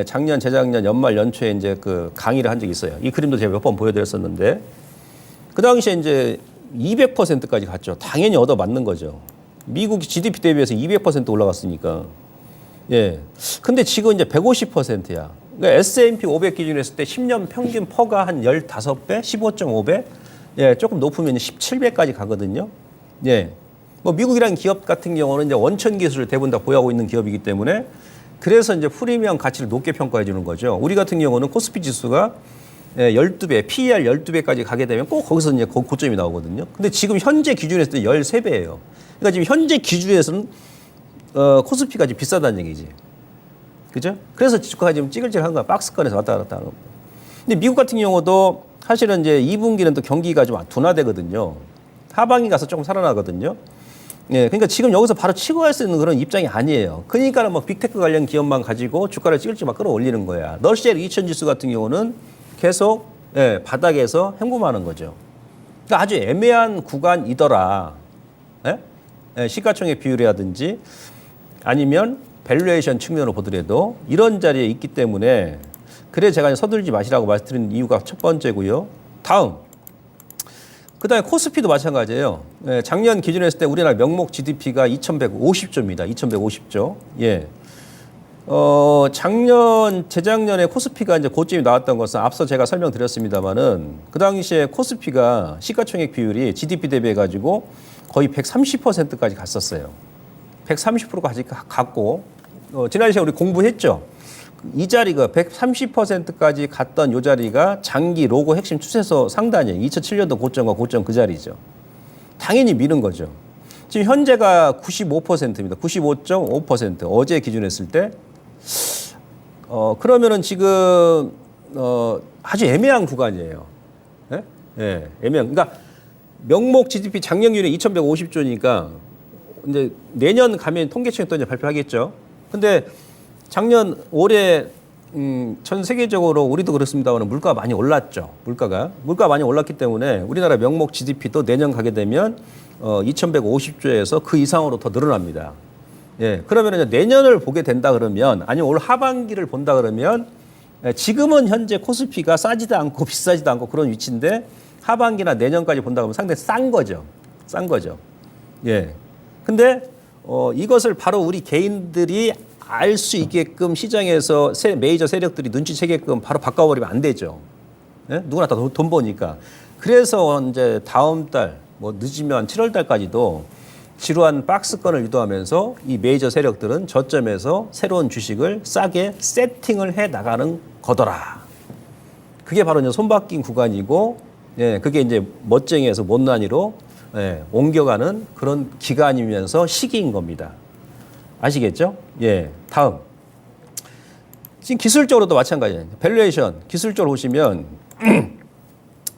작년, 재작년, 연말, 연초에 이제 그 강의를 한 적이 있어요. 이 그림도 제가 몇 번 보여드렸었는데 그 당시에 이제 200%까지 갔죠. 당연히 얻어 맞는 거죠. 미국 GDP 대비해서 200% 올라갔으니까. 예. 근데 지금 이제 150%야. 그러니까 S&P 500 기준으로 했을 때 10년 평균 퍼가 한 15배, 15.5배, 예, 조금 높으면 17배까지 가거든요. 예. 뭐 미국이라는 기업 같은 경우는 이제 원천 기술을 대부분 다 보유하고 있는 기업이기 때문에 그래서 이제 프리미엄 가치를 높게 평가해 주는 거죠. 우리 같은 경우는 코스피 지수가 12배, PER 12배까지 가게 되면 꼭 거기서 이제 고점이 나오거든요. 근데 지금 현재 기준에서 13배예요. 그러니까 지금 현재 기준에서는 코스피가 지금 비싸다는 얘기지. 그죠? 그래서 주가가 지금 찌글찌글한 거야. 박스권에서 왔다 갔다 하는 거. 근데 미국 같은 경우도 사실은 이제 2분기는 또 경기가 좀 둔화되거든요. 하반기 가서 조금 살아나거든요. 예, 그러니까 지금 여기서 바로 치고 갈 수 있는 그런 입장이 아니에요. 그러니까 뭐 빅테크 관련 기업만 가지고 주가를 찌글찌글 막 끌어올리는 거야. 러셀 2000 지수 같은 경우는 계속 바닥에서 횡보하는 거죠. 그러니까 아주 애매한 구간이더라. 시가총액 비율이라든지 아니면 밸류에이션 측면으로 보더라도 이런 자리에 있기 때문에 그래 제가 서둘지 마시라고 말씀드린 이유가 첫 번째고요. 다음. 그다음에 코스피도 마찬가지예요. 작년 기준으로 했을 때 우리나라 명목 GDP가 2,150조입니다. 2,150조. 예. 재작년에 코스피가 이제 고점이 나왔던 것은 앞서 제가 설명드렸습니다만은 그 당시에 코스피가 시가총액 비율이 GDP 대비해 가지고 거의 130%까지 갔었어요. 130%까지 갔고, 지난 시간에 우리 공부했죠. 이 자리가 130%까지 갔던 이 자리가 장기 로고 핵심 추세서 상단이에요. 2007년도 고점과 고점 그 자리죠. 당연히 미는 거죠. 지금 현재가 95%입니다. 95.5% 어제 기준했을 때 그러면은 지금 아주 애매한 구간이에요. 예? 예, 애매한. 그러니까 명목 GDP 작년율이 2,150조니까 이제 내년 가면 통계청이 또 이제 발표하겠죠. 근데 작년 올해 전 세계적으로 우리도 그렇습니다만 물가가 많이 올랐죠. 물가가 많이 올랐기 때문에 우리나라 명목 GDP도 내년 가게 되면 2,150조에서 그 이상으로 더 늘어납니다. 예, 그러면 이제 내년을 보게 된다 그러면 아니면 올 하반기를 본다 그러면 지금은 현재 코스피가 싸지도 않고 비싸지도 않고 그런 위치인데 하반기나 내년까지 본다 그러면 상당히 싼 거죠. 싼 거죠. 예. 근데 이것을 바로 우리 개인들이 알 수 있게끔 시장에서 메이저 세력들이 눈치채게끔 바로 바꿔버리면 안 되죠. 예? 누구나 다 돈 버니까. 그래서 이제 다음 달, 뭐 늦으면 7월 달까지도 지루한 박스권을 유도하면서 이 메이저 세력들은 저점에서 새로운 주식을 싸게 세팅을 해 나가는 거더라. 그게 바로 이제 손바뀐 구간이고, 예, 그게 이제 멋쟁이에서 못난이로 예, 옮겨가는 그런 기간이면서 시기인 겁니다. 아시겠죠? 예. 다음. 지금 기술적으로도 마찬가지예요. 밸류에이션 기술적으로 보시면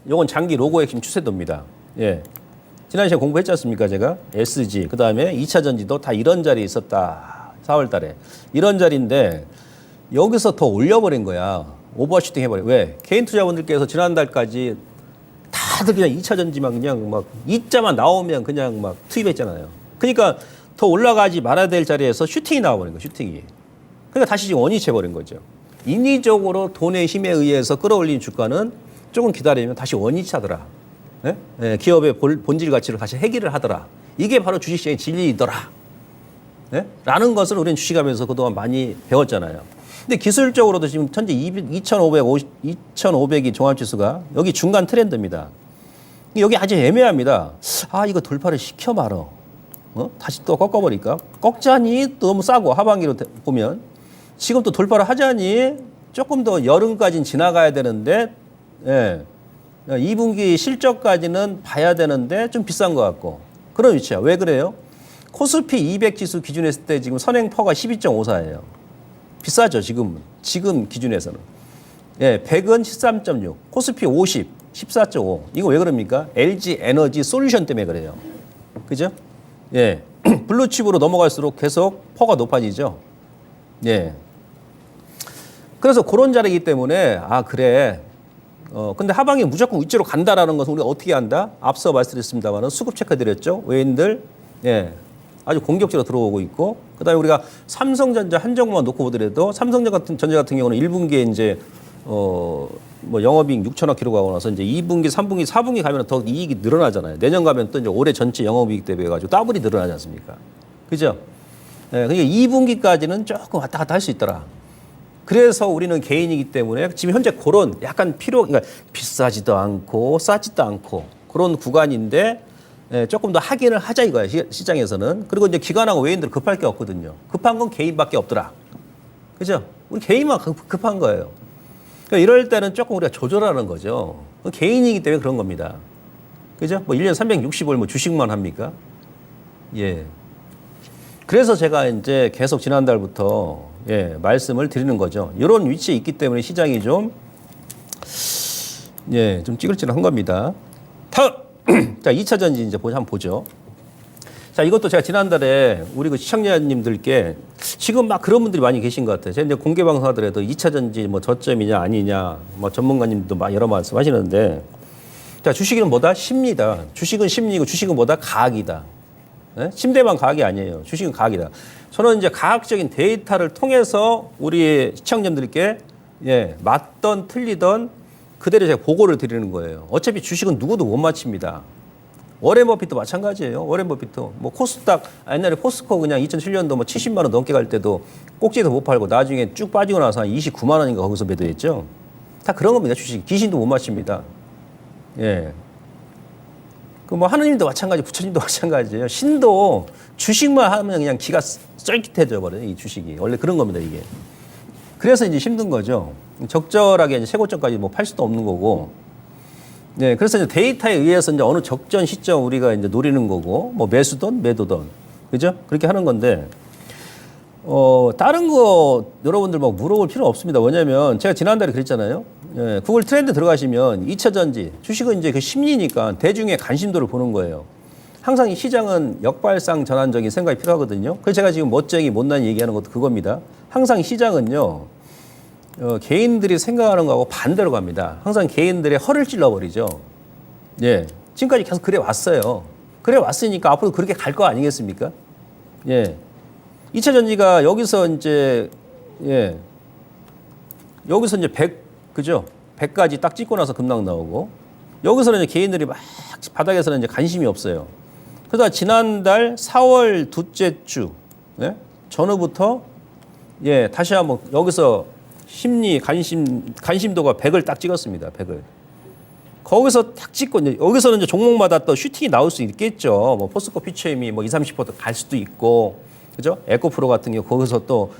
요건 장기 로고 핵심 추세도입니다. 예. 지난 시간에 공부했지 않습니까? 제가 SG 그다음에 2차 전지도 다 이런 자리에 있었다. 4월 달에. 이런 자리인데 여기서 더 올려버린 거야. 오버슈팅 해버려. 왜? 개인 투자분들께서 지난달까지 다들 그냥 2차 전지만 그냥 막 이자만 나오면 그냥 막 투입했잖아요. 그러니까 더 올라가지 말아야 될 자리에서 슈팅이 나와버린 거예요. 슈팅이. 그러니까 다시 지금 원위치해버린 거죠. 인위적으로 돈의 힘에 의해서 끌어올린 주가는 조금 기다리면 다시 원위치하더라. 예? 예, 기업의 본질 가치를 다시 해결을 하더라. 이게 바로 주식시장의 진리이더라. 예? 라는 것을 우리는 주식하면서 그동안 많이 배웠잖아요. 근데 기술적으로도 지금 현재 2,500이 종합지수가 여기 중간 트렌드입니다. 여기 아주 애매합니다. 아, 이거 돌파를 시켜 말어. 다시 또 꺾어버릴까? 꺾자니 너무 싸고 하반기로 보면 지금 또 돌파를 하자니 조금 더 여름까지는 지나가야 되는데 예. 2분기 실적까지는 봐야 되는데 좀 비싼 것 같고 그런 위치야. 왜 그래요? 코스피 200 지수 기준했을 때 지금 선행퍼가 12.54예요. 비싸죠 지금 기준에서는. 예, 100은 13.6, 코스피 50, 14.5. 이거 왜 그럽니까? LG 에너지 솔루션 때문에 그래요. 그죠? 예, 블루칩으로 넘어갈수록 계속 퍼가 높아지죠. 예. 그래서 그런 자리이기 때문에 아 그래. 근데 하방이 무조건 위쪽으로 간다라는 것은 우리가 어떻게 한다? 앞서 말씀드렸습니다만은 수급 체크드렸죠. 외인들 예, 아주 공격적으로 들어오고 있고 그다음에 우리가 삼성전자 한 종목만 놓고 보더라도 삼성전자 같은 경우는 1분기에 이제 뭐 영업이익 6천억 기록하고 나서 이제 2분기, 3분기, 4분기 가면 더 이익이 늘어나잖아요. 내년 가면 또 이제 올해 전체 영업이익 대비 해가지고 더블이 늘어나지 않습니까? 그죠? 예, 그러니까 2분기까지는 조금 왔다 갔다 할 수 있더라. 그래서 우리는 개인이기 때문에 지금 현재 그런 약간 그러니까 비싸지도 않고 싸지도 않고 그런 구간인데 예, 조금 더 확인을 하자 이거야 시장에서는. 그리고 이제 기관하고 외인들 급할 게 없거든요. 급한 건 개인밖에 없더라. 그죠? 우리 개인만 급한 거예요. 그러니까 이럴 때는 조금 우리가 조절하는 거죠. 개인이기 때문에 그런 겁니다. 그죠? 뭐 1년 360을 뭐 주식만 합니까? 예. 그래서 제가 이제 계속 지난달부터 예, 말씀을 드리는 거죠. 이런 위치에 있기 때문에 시장이 좀 찌글찌글한 겁니다. 다음! 자, 2차 전지 이제 한번 보죠. 자, 이것도 제가 지난달에 우리 그 시청자님들께 지금 막 그런 분들이 많이 계신 것 같아요. 제가 이제 공개 방송하더라도 2차 전지 뭐 저점이냐 아니냐 뭐 전문가님도 막 여러 말씀 하시는데 자, 주식은 뭐다? 심리다. 주식은 심리고 주식은 뭐다? 과학이다. 네? 침대만 과학이 아니에요. 주식은 과학이다. 저는 이제 과학적인 데이터를 통해서 우리 시청자님들께 예, 맞던 틀리던 그대로 제가 보고를 드리는 거예요. 어차피 주식은 누구도 못 맞춥니다. 워렌 버핏도 마찬가지예요. 워렌 버핏도 뭐 코스닥 옛날에 포스코 그냥 2007년도 뭐 70만 원 넘게 갈 때도 꼭지에서 못 팔고 나중에 쭉 빠지고 나서 한 29만 원인가 거기서 매도했죠. 다 그런 겁니다. 주식 귀신도 못 맞춥니다. 예. 그 뭐 하느님도 마찬가지, 부처님도 마찬가지예요. 신도 주식만 하면 그냥 기가 쫄깃해져 버려요. 이 주식이 원래 그런 겁니다. 이게 그래서 이제 힘든 거죠. 적절하게 이제 최고점까지 뭐 팔 수도 없는 거고. 네, 그래서 이제 데이터에 의해서 이제 어느 적정 시점 우리가 이제 노리는 거고, 뭐 매수든 매도든, 그죠? 그렇게 하는 건데, 다른 거 여러분들 막 물어볼 필요 없습니다. 왜냐면 제가 지난달에 그랬잖아요. 예, 구글 트렌드 들어가시면 2차 전지, 주식은 이제 그 심리니까 대중의 관심도를 보는 거예요. 항상 이 시장은 역발상 전환적인 생각이 필요하거든요. 그래서 제가 지금 멋쟁이 못난 얘기하는 것도 그겁니다. 항상 시장은요, 개인들이 생각하는 거하고 반대로 갑니다. 항상 개인들의 허를 찔러버리죠. 예. 지금까지 계속 그래 왔어요. 그래 왔으니까 앞으로 그렇게 갈 거 아니겠습니까? 예. 2차 전지가 여기서 이제, 예. 여기서 이제 100, 그죠? 100까지 딱 찍고 나서 급락 나오고, 여기서는 이제 개인들이 막 바닥에서는 이제 관심이 없어요. 그러다 지난달 4월 둘째 주, 예? 전후부터, 예, 다시 한번 여기서 관심도가 100을 딱 찍었습니다. 100을. 거기서 딱 찍고, 이제 여기서는 이제 종목마다 또 슈팅이 나올 수 있겠죠. 뭐, 포스코 피처엠이 뭐 20, 30% 갈 수도 있고, 그죠? 에코프로 같은 경우 거기서 또,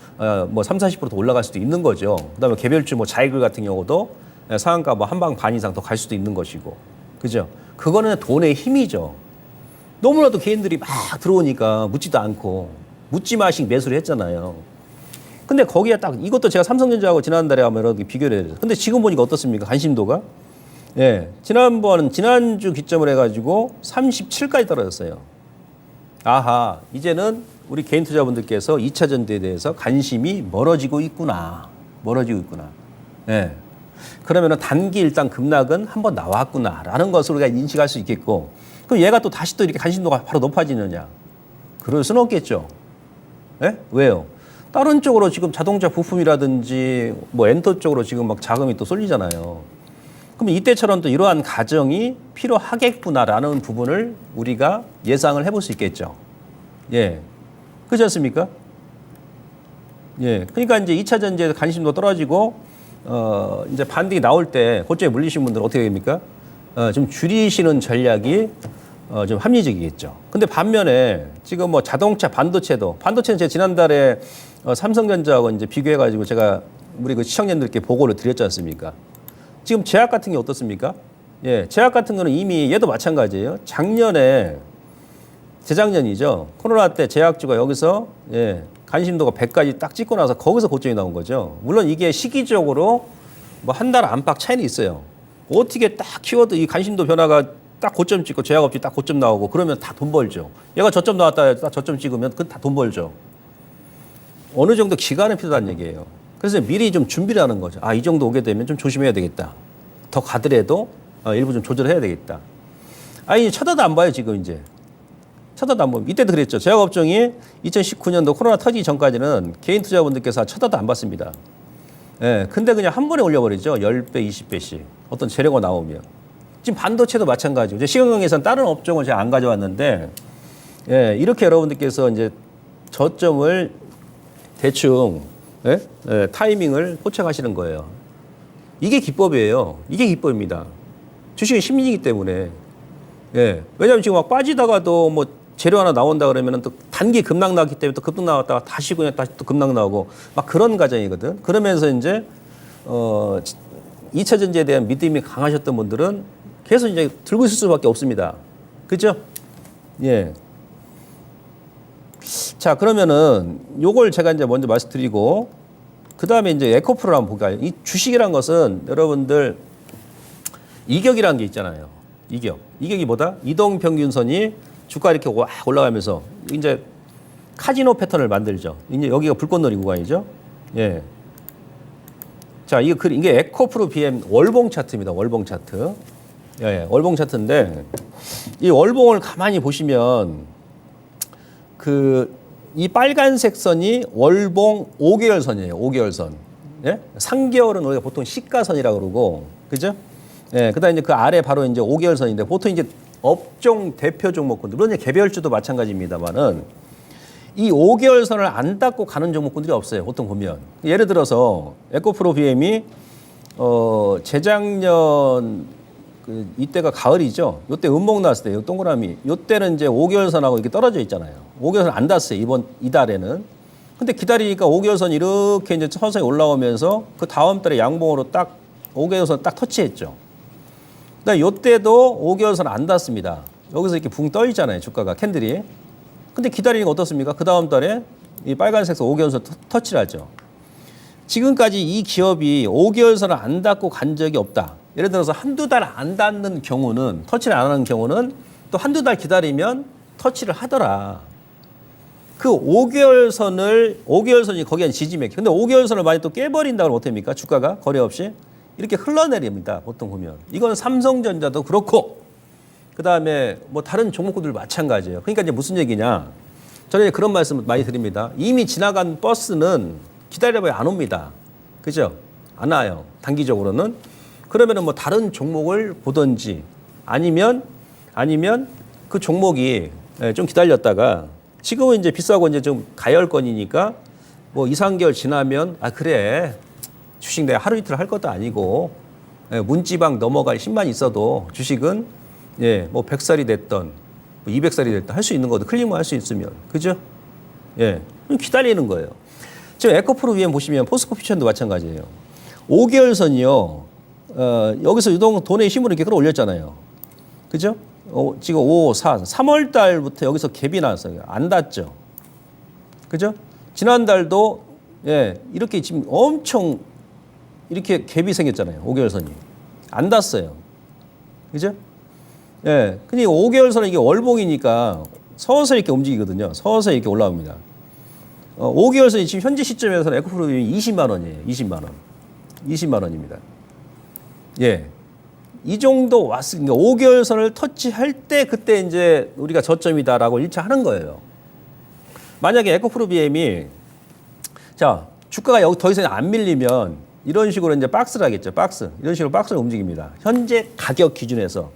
뭐 30, 40%더 올라갈 수도 있는 거죠. 그 다음에 개별주 뭐 자이글 같은 경우도 상한가 뭐 한 방 반 이상 더 갈 수도 있는 것이고, 그죠? 그거는 돈의 힘이죠. 너무나도 개인들이 막 들어오니까 묻지도 않고, 묻지 마식 매수를 했잖아요. 근데 거기에 딱 이것도 제가 삼성전자하고 지난달에 한번 이렇게 비교를 해요. 근데 지금 보니까 어떻습니까? 관심도가? 예. 지난주 기점을 해가지고 37까지 떨어졌어요. 아하, 이제는 우리 개인 투자분들께서 2차 전지에 대해서 관심이 멀어지고 있구나. 멀어지고 있구나. 예. 그러면은 단기 일단 급락은 한번 나왔구나라는 것을 우리가 인식할 수 있겠고, 그럼 얘가 또 다시 또 이렇게 관심도가 바로 높아지느냐? 그럴 수는 없겠죠. 예? 왜요? 다른 쪽으로 지금 자동차 부품이라든지 뭐 엔터 쪽으로 지금 막 자금이 또 쏠리잖아요. 그럼 이때처럼 또 이러한 가정이 필요하겠구나라는 부분을 우리가 예상을 해볼 수 있겠죠. 예. 그렇지 않습니까? 예. 그러니까 이제 2차 전지에서 관심도 떨어지고, 이제 반등이 나올 때, 고점에 물리신 분들은 어떻게 됩니까? 좀 줄이시는 전략이 좀 합리적이겠죠. 근데 반면에 지금 뭐 자동차 반도체는 제가 지난달에 삼성전자하고 이제 비교해가지고 제가 우리 그 시청자님들께 보고를 드렸지 않습니까? 지금 제약 같은 게 어떻습니까? 예, 제약 같은 거는 이미 얘도 마찬가지예요. 재작년이죠. 코로나 때 제약주가 여기서 예, 관심도가 100까지 딱 찍고 나서 거기서 고점이 나온 거죠. 물론 이게 시기적으로 뭐 한 달 안팎 차이는 있어요. 어떻게 딱 키워드 이 관심도 변화가 딱 고점 찍고 제약업체 딱 고점 나오고 그러면 다 돈 벌죠. 얘가 저점 나왔다 딱 저점 찍으면 그건 다 돈 벌죠. 어느 정도 기간은 필요하다는 얘기예요. 그래서 미리 좀 준비를 하는 거죠. 아, 이 정도 오게 되면 좀 조심해야 되겠다. 더 가더라도 일부 좀 조절해야 되겠다. 아니, 쳐다도 안 봐요, 지금 이제. 쳐다도 안 보면. 이때도 그랬죠. 제약업종이 2019년도 코로나 터지기 전까지는 개인 투자분들께서 쳐다도 안 봤습니다. 예, 근데 그냥 한 번에 올려버리죠. 10배, 20배씩. 어떤 재료가 나오면. 지금 반도체도 마찬가지고. 시간강에서는 다른 업종을 제가 안 가져왔는데, 예, 이렇게 여러분들께서 이제 저점을 대충, 예? 예, 타이밍을 포착하시는 거예요. 이게 기법이에요. 이게 기법입니다. 주식은 심리이기 때문에. 예. 왜냐하면 지금 막 빠지다가도 뭐 재료 하나 나온다 그러면은 또 단기 급락 나왔기 때문에 또 급등 나왔다가 다시 그냥 다시 또 급락 나오고 막 그런 과정이거든. 그러면서 이제 2차 전지에 대한 믿음이 강하셨던 분들은 계속 이제 들고 있을 수밖에 없습니다. 그죠? 예. 자, 그러면은 요걸 제가 이제 먼저 말씀드리고 그 다음에 이제 에코프로를 한번 볼까요? 이 주식이란 것은 여러분들 이격이라는 게 있잖아요. 이격이 뭐다? 이동평균선이 주가 이렇게 와 올라가면서 이제 카지노 패턴을 만들죠. 이제 여기가 불꽃놀이 구간이죠. 예. 자, 이게 에코프로 BM 월봉 차트입니다. 월봉 차트. 예, 월봉 차트인데 이 월봉을 가만히 보시면 이 빨간색 선이 월봉 5개월 선이에요. 5개월 선. 예? 3개월은 우리가 보통 시가선이라고 그러고, 그죠? 예, 그 다음에 이제 그 아래 바로 이제 5개월 선인데 보통 이제 업종 대표 종목군들, 물론 이제 개별주도 마찬가지입니다만은 이 5개월 선을 안 닦고 가는 종목군들이 없어요. 보통 보면. 예를 들어서 에코프로 BM이 재작년 이때가 가을이죠. 이때 음봉 나왔을 때, 동그라미. 이때는 이제 5개월 선하고 이렇게 떨어져 있잖아요. 5개월 선 안 닿았어요. 이달에는. 근데 기다리니까 5개월선 이렇게 이제 서서히 올라오면서 그 다음 달에 양봉으로 딱 5개월선 딱 터치했죠. 그다음에 이때도 5개월선 안 닿습니다. 여기서 이렇게 붕 떠 있잖아요, 주가가 캔들이. 근데 기다리니까 어떻습니까? 그 다음 달에 이 빨간색소 5개월선 터치를 하죠. 지금까지 이 기업이 5개월선을 안 닿고 간 적이 없다. 예를 들어서 한두 달 안 닿는 경우는, 터치를 안 하는 경우는 또 한두 달 기다리면 터치를 하더라. 그 5개월선이 거기에 지지맥. 근데 5개월선을 많이 또 깨버린다 그러면 어떻습니까? 주가가 거래 없이 이렇게 흘러내립니다. 보통 보면. 이건 삼성전자도 그렇고, 그 다음에 뭐 다른 종목들 마찬가지예요. 그러니까 이제 무슨 얘기냐. 저는 그런 말씀 많이 드립니다. 이미 지나간 버스는 기다려봐야 안 옵니다. 그죠? 안 와요. 단기적으로는. 그러면은 뭐 다른 종목을 보든지 아니면 그 종목이 좀 기다렸다가 지금은 이제 비싸고 이제 좀 가열권이니까 뭐 2, 3개월 지나면 아 그래 주식 내가 하루 이틀 할 것도 아니고 문지방 넘어갈 힘만 있어도 주식은 뭐 100살이 됐던 200살이 됐던 할 수 있는 거도 클릭만 할 수 있으면 그죠? 기다리는 거예요. 지금 에코프로 위에 보시면 포스코 퓨처도 마찬가지예요. 5개월선이요. 여기서 유동 돈의 힘으로 이렇게 끌어올렸잖아요. 그죠? 지금 5, 4, 3월 달부터 여기서 갭이 나왔어요. 안 닿죠. 그죠? 지난달도 이렇게 지금 엄청 이렇게 갭이 생겼잖아요. 5개월선이. 안 닿았어요. 그죠? 근데 5개월선은 이게 월봉이니까 서서히 이렇게 움직이거든요. 서서히 이렇게 올라옵니다. 5개월선이 지금 현재 시점에서는 에코프로이 20만 원이에요. 20만 원. 20만 원입니다. 이 정도 왔으니까 5개월선을 터치할 때 그때 이제 우리가 저점이다라고 1차 하는 거예요. 만약에 에코프로비엠이 자, 주가가 여기 더 이상 안 밀리면 이런 식으로 이제 박스를 하겠죠. 박스. 이런 식으로 박스를 움직입니다. 현재 가격 기준에서.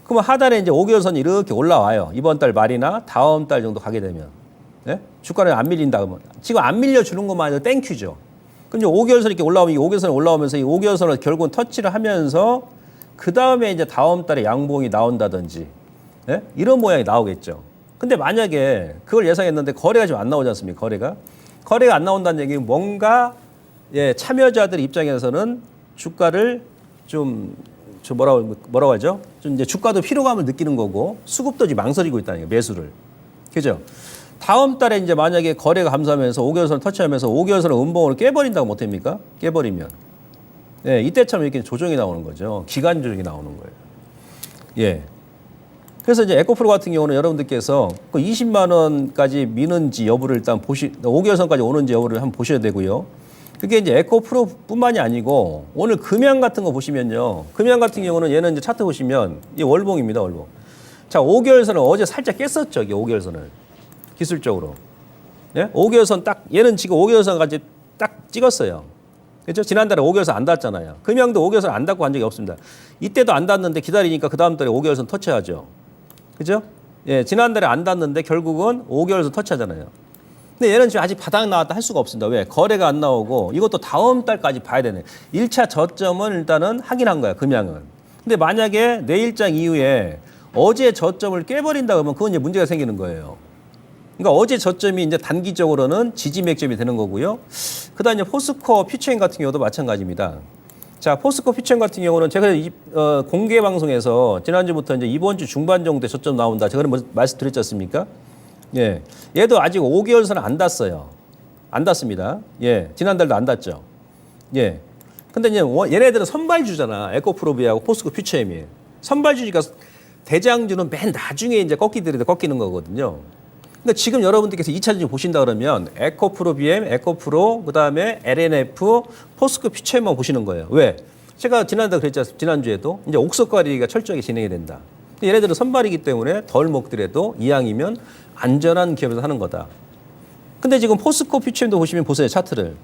그러면 하단에 이제 5개월선이 이렇게 올라와요. 이번 달 말이나 다음 달 정도 가게 되면. 주가는 안 밀린다 그러면. 지금 안 밀려주는 것만 해도 땡큐죠. 그럼 이제 5개월선 이렇게 올라오면 이 5개월선이 올라오면서 이 5개월선을 결국은 터치를 하면서 그 다음에 이제 다음 달에 양봉이 나온다든지 이런 모양이 나오겠죠. 근데 만약에 그걸 예상했는데 거래가 지금 안 나오지 않습니까? 거래가 안 나온다는 얘기는 뭔가 참여자들 입장에서는 주가를 좀 뭐라고 하죠? 좀 이제 주가도 피로감을 느끼는 거고 수급도 지금 망설이고 있다는 거예요. 매수를. 그죠? 다음 달에 이제 만약에 거래가 감소하면서 5개월선을 터치하면서 5개월선을 음봉으로 깨버린다고 못합니까? 깨버리면. 이때처럼 이렇게 조정이 나오는 거죠. 기간 조정이 나오는 거예요. 그래서 이제 에코프로 같은 경우는 여러분들께서 그 20만 원까지 미는지 여부를 일단 5개월선까지 오는지 여부를 한번 보셔야 되고요. 그게 이제 에코프로뿐만이 아니고 오늘 금양 같은 거 보시면요. 금양 같은 경우는 얘는 이제 차트 보시면 이 월봉입니다, 월봉. 자, 5개월선을 어제 살짝 깼었죠, 이게 5개월선을. 기술적으로. 5개월선 딱, 얘는 지금 5개월선까지 딱 찍었어요. 그렇죠? 지난달에 5개월선 안 닿았잖아요. 금양도 5개월선 안 닿고 간 적이 없습니다. 이때도 안 닿았는데 기다리니까 그 다음 달에 5개월선 터치하죠. 그죠? 지난달에 안 닿았는데 결국은 5개월선 터치하잖아요. 근데 얘는 지금 아직 바닥 나왔다 할 수가 없습니다. 왜? 거래가 안 나오고 이것도 다음 달까지 봐야 되네. 1차 저점은 일단은 확인한 거야, 금양은. 근데 만약에 내일장 이후에 어제 저점을 깨버린다 그러면 그건 이제 문제가 생기는 거예요. 그러니까 어제 저점이 이제 단기적으로는 지지 맥점이 되는 거고요. 그다음 이제 포스코 퓨처인 같은 경우도 마찬가지입니다. 자, 포스코 퓨처인 같은 경우는 제가 공개 방송에서 지난주부터 이제 이번 주 중반 정도에 저점 나온다. 제가 말씀드렸지 않습니까? 얘도 아직 5개월선은 안 닿았어요. 안 닿습니다. 지난달도 안 닿았죠. 근데 이제 얘네들은 선발주잖아. 에코프로비하고 포스코 퓨처엠이. 선발주니까 대장주는 맨 나중에 이제 꺾이는 거거든요. 근데 지금 여러분들께서 2차전지 보신다 그러면 에코프로 BM, 에코프로, 그 다음에 LNF, 포스코 퓨처엠만 보시는 거예요. 왜? 제가 지난달 그랬죠. 지난주에도 이제 옥석 관리가 철저하게 진행이 된다. 얘네들은 선발이기 때문에 덜 먹더라도 이왕이면 안전한 기업에서 하는 거다. 근데 지금 포스코 퓨처엠도 보시면 보세요. 차트를.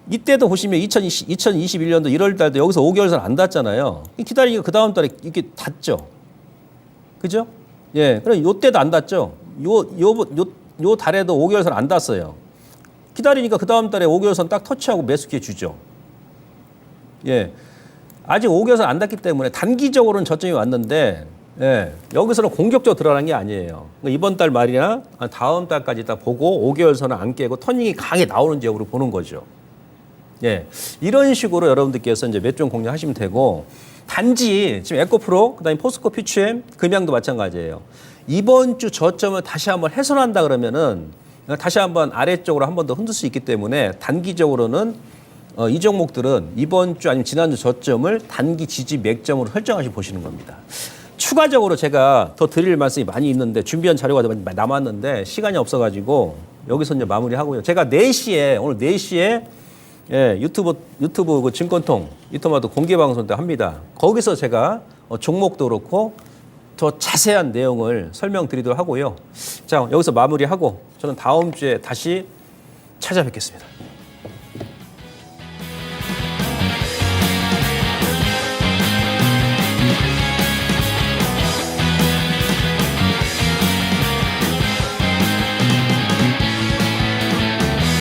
이때도 보시면 2021년도 1월 달도 여기서 5개월선 안 닿았잖아요. 기다리니까 그 다음 달에 이렇게 닿죠. 그죠? 그럼 요때도 안 닿죠. 요 달에도 5개월선 안 닿았어요. 기다리니까 그 다음 달에 5개월선 딱 터치하고 매수 기회 주죠. 아직 5개월선 안 닿기 때문에 단기적으로는 저점이 왔는데 예, 여기서는 공격적으로 들어가는 게 아니에요. 그러니까 이번 달 말이나 다음 달까지 딱 보고 5개월 선을 안 깨고 터닝이 강하게 나오는 지역으로 보는 거죠. 예, 이런 식으로 여러분들께서 이제 몇 종 공략하시면 되고, 단지 지금 에코프로, 그다음에 포스코 퓨처엠, 금양도 마찬가지예요. 이번 주 저점을 다시 한번 훼손한다 그러면은 다시 한번 아래쪽으로 한 번 더 흔들 수 있기 때문에 단기적으로는 이 종목들은 이번 주 아니면 지난주 저점을 단기 지지 맥점으로 설정하시고 보시는 겁니다. 추가적으로 제가 더 드릴 말씀이 많이 있는데 준비한 자료가 남았는데 시간이 없어가지고 여기서 이제 마무리하고요. 제가 4시에 오늘 4시에 예, 유튜브 그 증권통 이토마토 공개 방송 때 합니다. 거기서 제가 종목도 그렇고 더 자세한 내용을 설명드리도록 하고요. 자, 여기서 마무리하고 저는 다음 주에 다시 찾아뵙겠습니다.